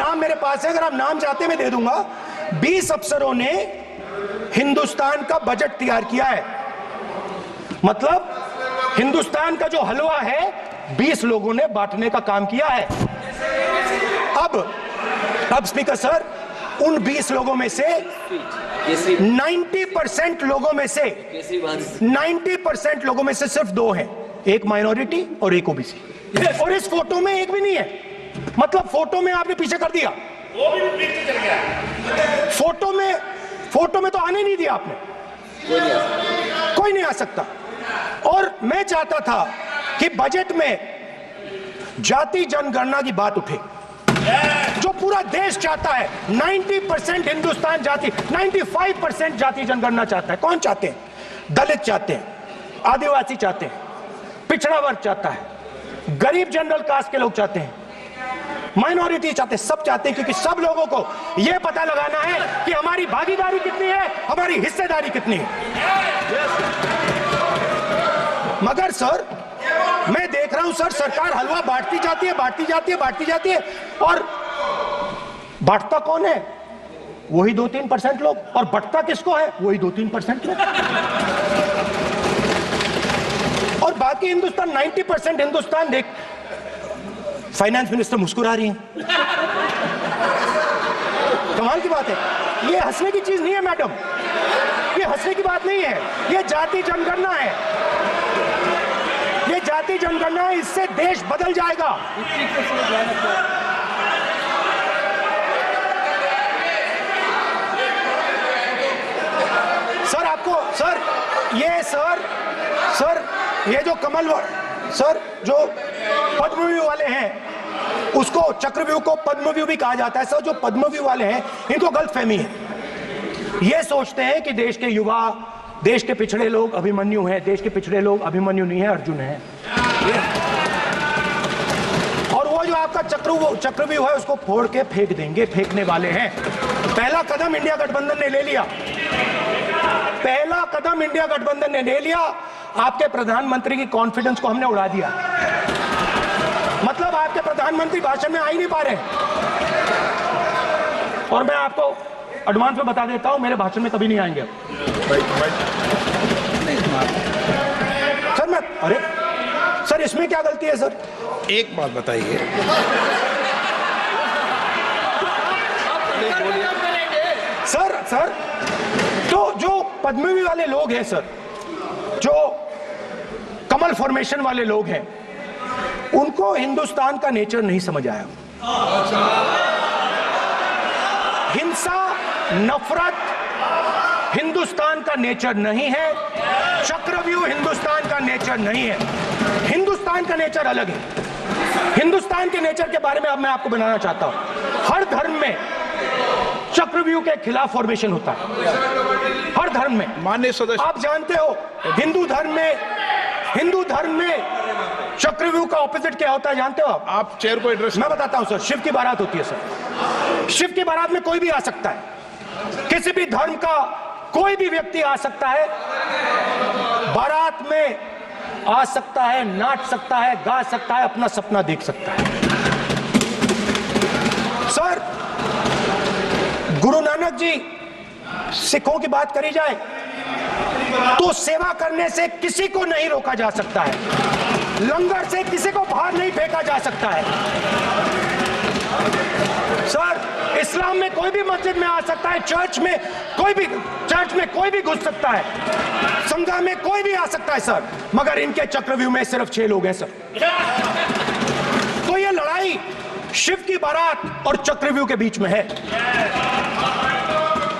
नाम मेरे पास है, अगर आप नाम चाहते मैं दे दूंगा। 20 अफसरों ने हिंदुस्तान का बजट तैयार किया है। मतलब हिंदुस्तान का जो हलवा है 20 लोगों ने बांटने का काम किया है। अब स्पीकर सर, उन 20 लोगों में से 90% लोगों में से 90% लोगों में से सिर्फ 2 हैं, एक माइनॉरिटी और एक ओबीसी। और इस फोटो में एक भी नहीं है। मतलब फोटो में आपने पीछे कर दिया, वो भी पीछे चल गया। फोटो में तो आने नहीं दिया आपने, कोई नहीं आ सकता। और मैं चाहता था कि बजट में जाति जनगणना की बात उठे, जो पूरा देश चाहता है। 90% हिंदुस्तान जाति, 95% जाति जनगणना चाहता है। कौन चाहते हैं? दलित चाहते हैं, आदिवासी चाहते हैं, पिछड़ा वर्ग चाहता है, गरीब जनरल कास्ट के लोग चाहते हैं, माइनॉरिटी चाहते हैं, सब चाहते हैं, क्योंकि सब लोगों को यह पता लगाना है कि हमारी भागीदारी कितनी है, हमारी हिस्सेदारी कितनी है। मगर सर, मैं देख रहा हूं सर, सरकार हलवा बांटती जाती है, और बांटता कौन है? वही 2-3% लोग, और बंटता किसको है? वही 2-3% लोग। और बाकी हिंदुस्तान, 90% हिंदुस्तान देख। फाइनेंस मिनिस्टर मुस्कुरा रही हैं। कमाल की बात है। ये हंसने की चीज नहीं है मैडम, ये हंसने की बात नहीं है। ये जाति जनगणना है, ये जाति जनगणना है। इससे देश बदल जाएगा। सर आपको सर ये जो सर जो पद्मव्यूह वाले हैं, उसको चक्रव्यूह को पद्मव्यूह भी कहा जाता है। सर जो पद्मव्यूह वाले हैं, इनको गलतफहमी है। ये सोचते हैं कि देश के युवा, देश के पिछड़े लोग अभिमन्यु हैं। देश के पिछड़े लोग अभिमन्यु नहीं है, अर्जुन है। और वो जो आपका चक्रव्यूह है, उसको फोड़ के फेंक देंगे, फेंकने वाले हैं। पहला कदम इंडिया गठबंधन ने ले लिया, पहला कदम इंडिया गठबंधन ने ले लिया। आपके प्रधानमंत्री की कॉन्फिडेंस को हमने उड़ा दिया। मतलब आपके प्रधानमंत्री भाषण में आ ही नहीं पा रहे। और मैं आपको एडवांस में बता देता हूं, मेरे भाषण में कभी नहीं आएंगे। सर अरे सर, इसमें क्या गलती है सर? एक बात बताइए, सर तो जो पद्मव्यूह वाले लोग हैं सर, जो कमल फॉर्मेशन वाले लोग हैं, उनको हिंदुस्तान का नेचर नहीं समझ आया। हिंसा, नफरत हिंदुस्तान का नेचर नहीं है। चक्रव्यूह हिंदुस्तान का नेचर नहीं है। हिंदुस्तान का नेचर अलग है। हिंदुस्तान के नेचर के बारे में अब मैं आपको बनाना चाहता हूं। हर धर्म में चक्रव्यूह के खिलाफ फॉर्मेशन होता है, हर धर्म में। माननीय सदस्य, आप जानते हो हिंदू धर्म में चक्रव्यूह का ऑपोजिट क्या होता है, जानते हो आप चेयर को एड्रेस। मैं बताता हूं सर। शिव की बारात होती है सर। शिव की बारात में कोई भी आ सकता है, किसी भी धर्म का कोई भी व्यक्ति आ सकता है, बारात में आ सकता है, नाच सकता है, गा सकता है, अपना सपना देख सकता है। सर गुरु नानक जी, सिखों की बात करी जाए तो सेवा करने से किसी को नहीं रोका जा सकता है, लंगर से किसी को बाहर नहीं फेंका जा सकता है। सर इस्लाम में कोई भी मस्जिद में आ सकता है, चर्च में कोई भी घुस सकता है, संघा में कोई भी आ सकता है सर। मगर इनके चक्रव्यूह में सिर्फ 6 लोग हैं सर। तो ये लड़ाई शिव की बारात और चक्रव्यूह के बीच में है।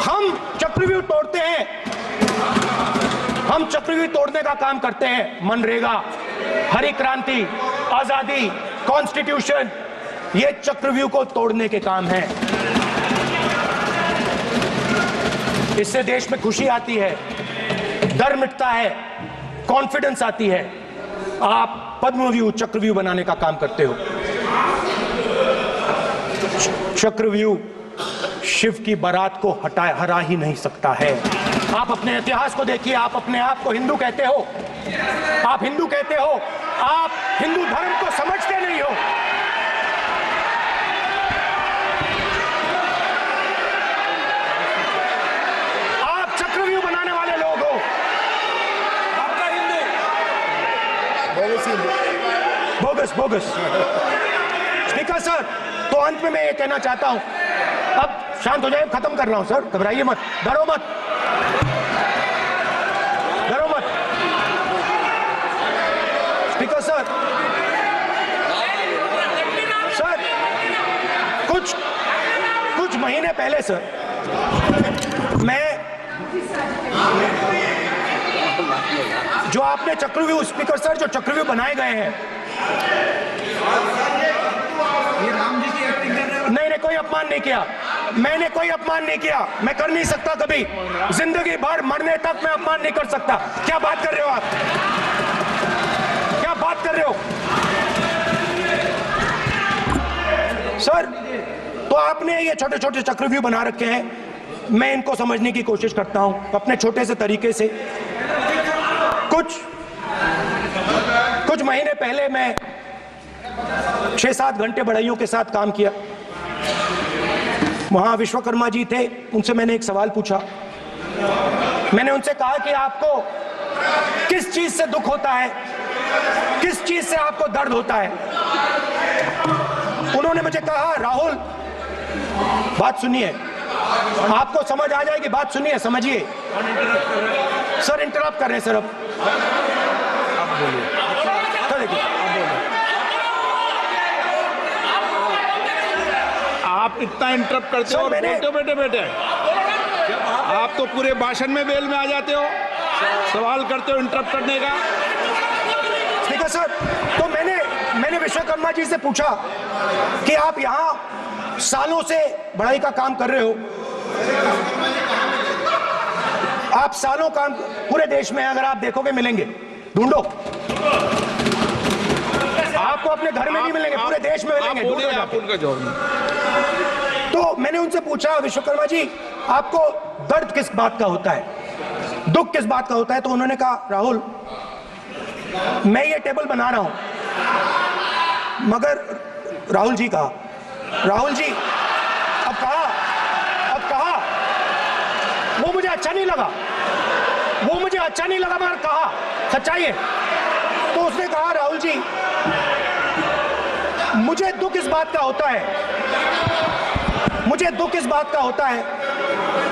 हम चक्रव्यूह तोड़ते हैं, हम चक्रव्यूह तोड़ने का काम करते हैं। मनरेगा, हरी क्रांति, आजादी, कॉन्स्टिट्यूशन, ये चक्रव्यूह को तोड़ने के काम हैं। इससे देश में खुशी आती है, डर मिटता है, कॉन्फिडेंस आती है। आप पद्मव्यूह चक्रव्यूह बनाने का काम करते हो। चक्रव्यूह शिव की बारात को हरा ही नहीं सकता है। आप अपने इतिहास को देखिए। आप अपने आप को हिंदू कहते हो, आप हिंदू कहते हो, आप हिंदू धर्म को समझते नहीं हो। Bogus bogus. स्पीकर सर, तो अंत में मैं ये कहना चाहता हूं, अब शांत हो जाए, खत्म कर रहा हूं सर, घबराइए मत, डरो मत, डरो मत। स्पीकर सर, सर कुछ महीने पहले सर मैं जो आपने चक्रव्यूह, स्पीकर सर, जो चक्रव्यूह बनाए गए हैं, नहीं कोई अपमान नहीं किया, मैंने कोई अपमान नहीं किया, मैं कर नहीं सकता कभी, जिंदगी भर मरने तक मैं अपमान नहीं कर सकता। क्या बात कर रहे हो आप, क्या बात कर रहे हो सर? तो आपने ये छोटे छोटे चक्रव्यूह बना रखे हैं, मैं इनको समझने की कोशिश करता हूं अपने छोटे से तरीके से। कुछ महीने पहले मैं 6-7 घंटे बढ़इयों के साथ काम किया। वहां विश्वकर्मा जी थे, उनसे मैंने एक सवाल पूछा। मैंने उनसे कहा कि आपको किस चीज से दुख होता है, किस चीज से आपको दर्द होता है? उन्होंने मुझे कहा, राहुल बात सुनिए, आपको समझ आ जाएगी, बात सुनिए, समझिए। सर इंटरप्ट कर रहे हैं सर, अब देखिए, आप इतना इंटरप्ट करते हो और बोलते बेटे आप तो पूरे भाषण में बेल में आ जाते हो, सवाल करते हो इंटरप्ट करने का। स्पीकर सर, तो मैंने विश्वकर्मा जी से पूछा कि आप यहां सालों से बढ़ाई का काम कर रहे हो, आप सालों काम पूरे देश में अगर आप देखोगे मिलेंगे, ढूंढो, आपको अपने घर में नहीं मिलेंगे, पूरे देश में मिलेंगे, ढूंढो आप उनका जवाब। तो मैंने उनसे पूछा, विश्वकर्मा जी आपको दर्द किस बात का होता है, दुख किस बात का होता है? तो उन्होंने कहा, राहुल मैं ये टेबल बना रहा हूं, मगर राहुल जी कहा, राहुल जी अब कहा वो मुझे अच्छा नहीं लगा, मगर कहा सच्चाई है। तो उसने कहा, राहुल जी मुझे दुख इस बात का होता है,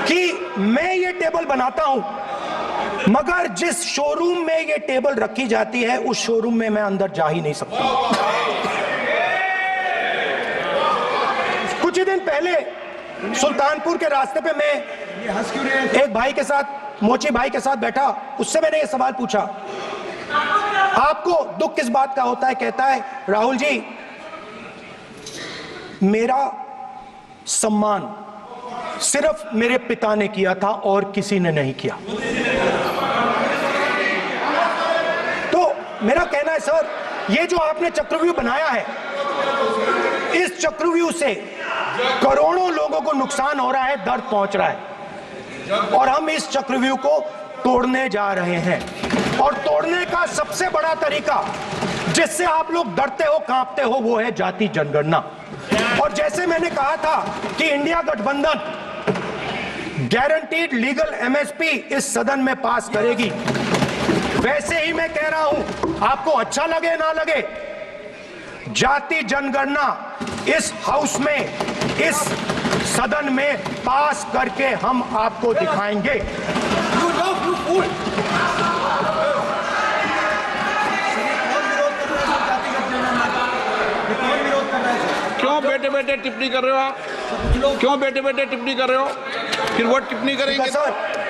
कि मैं ये टेबल बनाता हूं, मगर जिस शोरूम में ये टेबल रखी जाती है उस शोरूम में मैं अंदर जा ही नहीं सकता। कुछ ही दिन पहले सुल्तानपुर के रास्ते पे मैं एक भाई के साथ, मोची भाई के साथ बैठा, उससे मैंने ये सवाल पूछा, आपको दुख किस बात का होता है? कहता है, राहुल जी मेरा सम्मान सिर्फ मेरे पिता ने किया था और किसी ने नहीं किया। तो मेरा कहना है सर, ये जो आपने चक्रव्यूह बनाया है, इस चक्रव्यूह से करोड़ों लोगों को नुकसान हो रहा है, दर्द पहुंच रहा है, और हम इस चक्रव्यूह को तोड़ने जा रहे हैं। और तोड़ने का सबसे बड़ा तरीका जिससे आप लोग डरते हो, कांपते हो, वो है जाति जनगणना। और जैसे मैंने कहा था कि इंडिया गठबंधन गारंटीड लीगल एमएसपी इस सदन में पास करेगी, वैसे ही मैं कह रहा हूं, आपको अच्छा लगे ना लगे, जाति जनगणना इस हाउस में, इस सदन में पास करके हम आपको दिखाएंगे। क्यों बेटे बेटे टिप्पणी कर रहे हो आप? क्यों बेटे बेटे टिप्पणी कर रहे हो? फिर वो टिप्पणी करेंगे।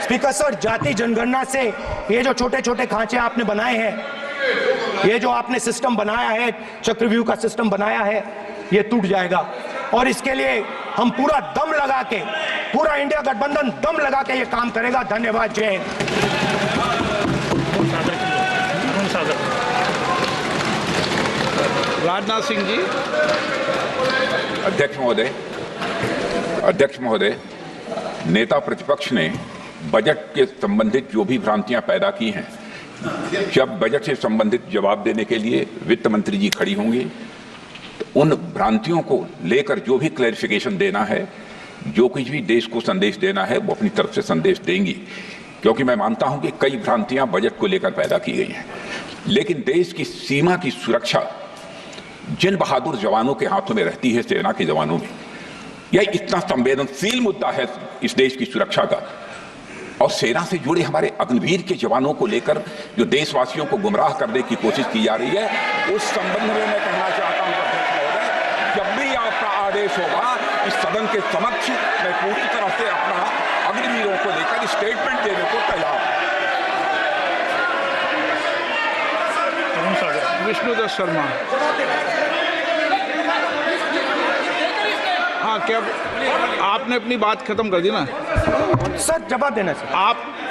स्पीकर सर, जाति जनगणना से ये जो छोटे छोटे खांचे आपने बनाए हैं, ये जो आपने सिस्टम बनाया है, चक्रव्यूह का सिस्टम बनाया है, ये टूट जाएगा। और इसके लिए हम पूरा दम लगा के, पूरा इंडिया गठबंधन दम लगा के ये काम करेगा। धन्यवाद, जय हिंद। राजनाथ सिंह जी। अध्यक्ष महोदय, नेता प्रतिपक्ष ने बजट के संबंधित जो भी भ्रांतियां पैदा की हैं, जब बजट से संबंधित जवाब देने के लिए वित्त मंत्री जी खड़ी होंगी तो उन भ्रांतियों को लेकर जो भी क्लैरिफिकेशन देना है, जो कुछ भी देश को संदेश देना है, वो अपनी तरफ से संदेश देंगी। क्योंकि मैं मानता हूं कि कई भ्रांतियां बजट को लेकर पैदा की गई हैं, लेकिन देश की सीमा की सुरक्षा जिन बहादुर जवानों के हाथों में रहती है, सेना के जवानों में, यह इतना संवेदनशील मुद्दा है इस देश की सुरक्षा का, और सेना से जुड़े हमारे अग्निवीर के जवानों को लेकर जो देशवासियों को गुमराह करने की कोशिश की जा रही है, उस संबंध में मैं कहना चाहता हूं अध्यक्ष महोदय, जब भी आपका आदेश होगा इस सदन के समक्ष मैं पूरी तरह से अपना अग्निवीरों को लेकर स्टेटमेंट देने को तैयार हूं। विष्णुदत्त शर्मा। हाँ, क्या आपने अपनी बात खत्म कर दी ना? सर जवाब देना सर।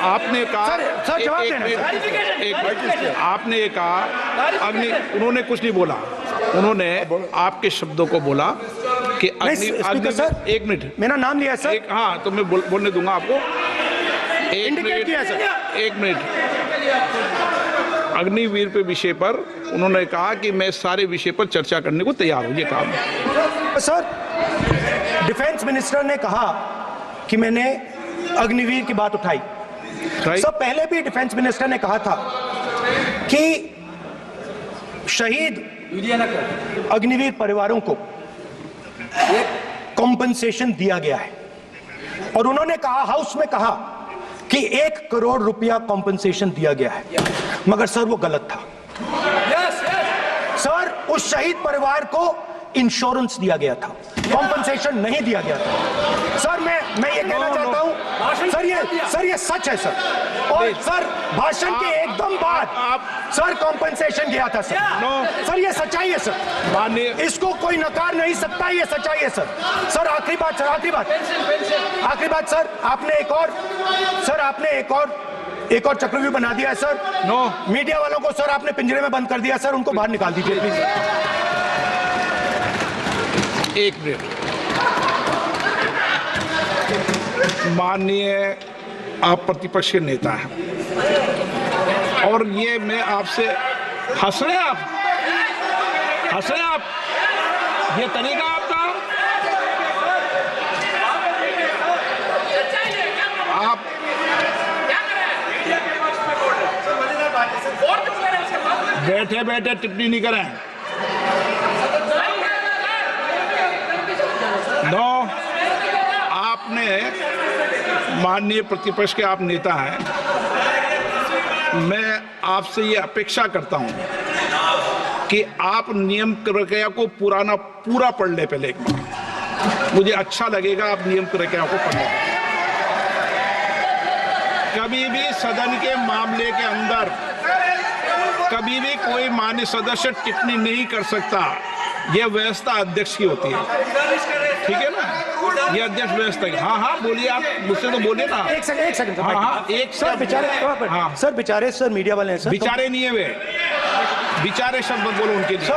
आपने कहा सर जवाब देना एक आपने ये कहा उन्होंने कुछ नहीं बोला, उन्होंने आपके शब्दों को बोला कि स्पीकर सर, एक मिनट, मेरा नाम लिया सर। हाँ, तो मैं बोलने दूंगा आपको। इंडिकेट किया सर। एक मिनट। अग्निवीर पे विषय पर उन्होंने कहा कि मैं सारे विषय पर चर्चा करने को तैयार हूं, ये कहा। सर, डिफेंस मिनिस्टर ने कहा कि मैंने अग्निवीर की बात उठाई। सर, पहले भी डिफेंस मिनिस्टर ने कहा था कि शहीद अग्निवीर परिवारों को कॉम्पनसेशन दिया गया है, और उन्होंने कहा, हाउस में कहा कि 1 करोड़ रुपया कॉम्पनसेशन दिया गया है, मगर सर वो गलत था। सर, उस शहीद परिवार को इंश्योरेंस दिया गया था, कॉम्पनसेशन नहीं दिया गया था। सर मैं ये कहना चाहता हूं सर, ये सच है सर, और सर भाषण के एकदम बाद सर कॉम्पनसेशन गया था सर। सर ये सच्चाई है सर, इसको कोई नकार नहीं सकता, ये सच्चाई है सर। सर आखिरी बात सर, आखिरी बात सर, आपने एक और चक्रव्यूह बना दिया है सर। मीडिया वालों को सर आपने पिंजरे में बंद कर दिया सर, उनको बाहर निकाल दीजिए प्लीज। एक मिनट। माननीय आप प्रतिपक्ष के नेता हैं, और ये मैं आपसे हंस रहे हैं आप, ये तरीका आपका, आप बैठे बैठे टिप्पणी नहीं करें। आपने, माननीय प्रतिपक्ष के आप नेता हैं, मैं आपसे ये अपेक्षा करता हूं कि आप नियम प्रक्रिया को पूरा पढ़ ले पहले एक बार। मुझे अच्छा लगेगा आप नियम प्रक्रिया को पढ़ लें। कभी भी सदन के मामले के अंदर कभी भी कोई माननीय सदस्य टिप्पणी नहीं कर सकता, यह व्यवस्था अध्यक्ष की होती है, ठीक है ना? ये अध्यक्ष व्यवस्था है। हाँ बोलिए, आप मुझसे तो बोलिए ना। एक सेकंड हाँ, एक सर बेचारे, हाँ सर बेचारे, सर मीडिया वाले हैं सर। बेचारे नहीं है वे, बेचारे शब्द बोलो उनके लिए।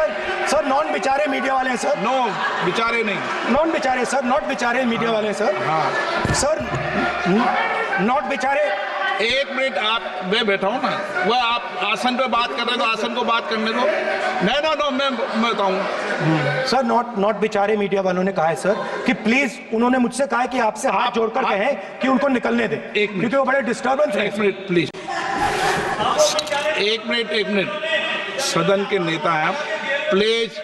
सर नॉन बेचारे मीडिया वाले हैं सर। नो बेचारे नहीं, नॉन बेचारे सर, नॉट बेचारे मीडिया वाले हैं सर। हाँ सर, नॉट बेचारे। एक मिनट, आप, मैं बैठा हूँ ना, वह आप आसन पे बात कर रहे हो तो आसन को बात करने दो। नो मैं बताऊँ सर, नॉट बेचारे मीडिया वालों ने कहा है सर कि प्लीज, उन्होंने मुझसे कहा है कि आपसे हाथ जोड़कर कहें कि उनको निकलने दें, क्योंकि वो बड़े डिस्टर्बेंस है। एक मिनट प्लीज, एक मिनट, सदन के नेता हैं, प्लीज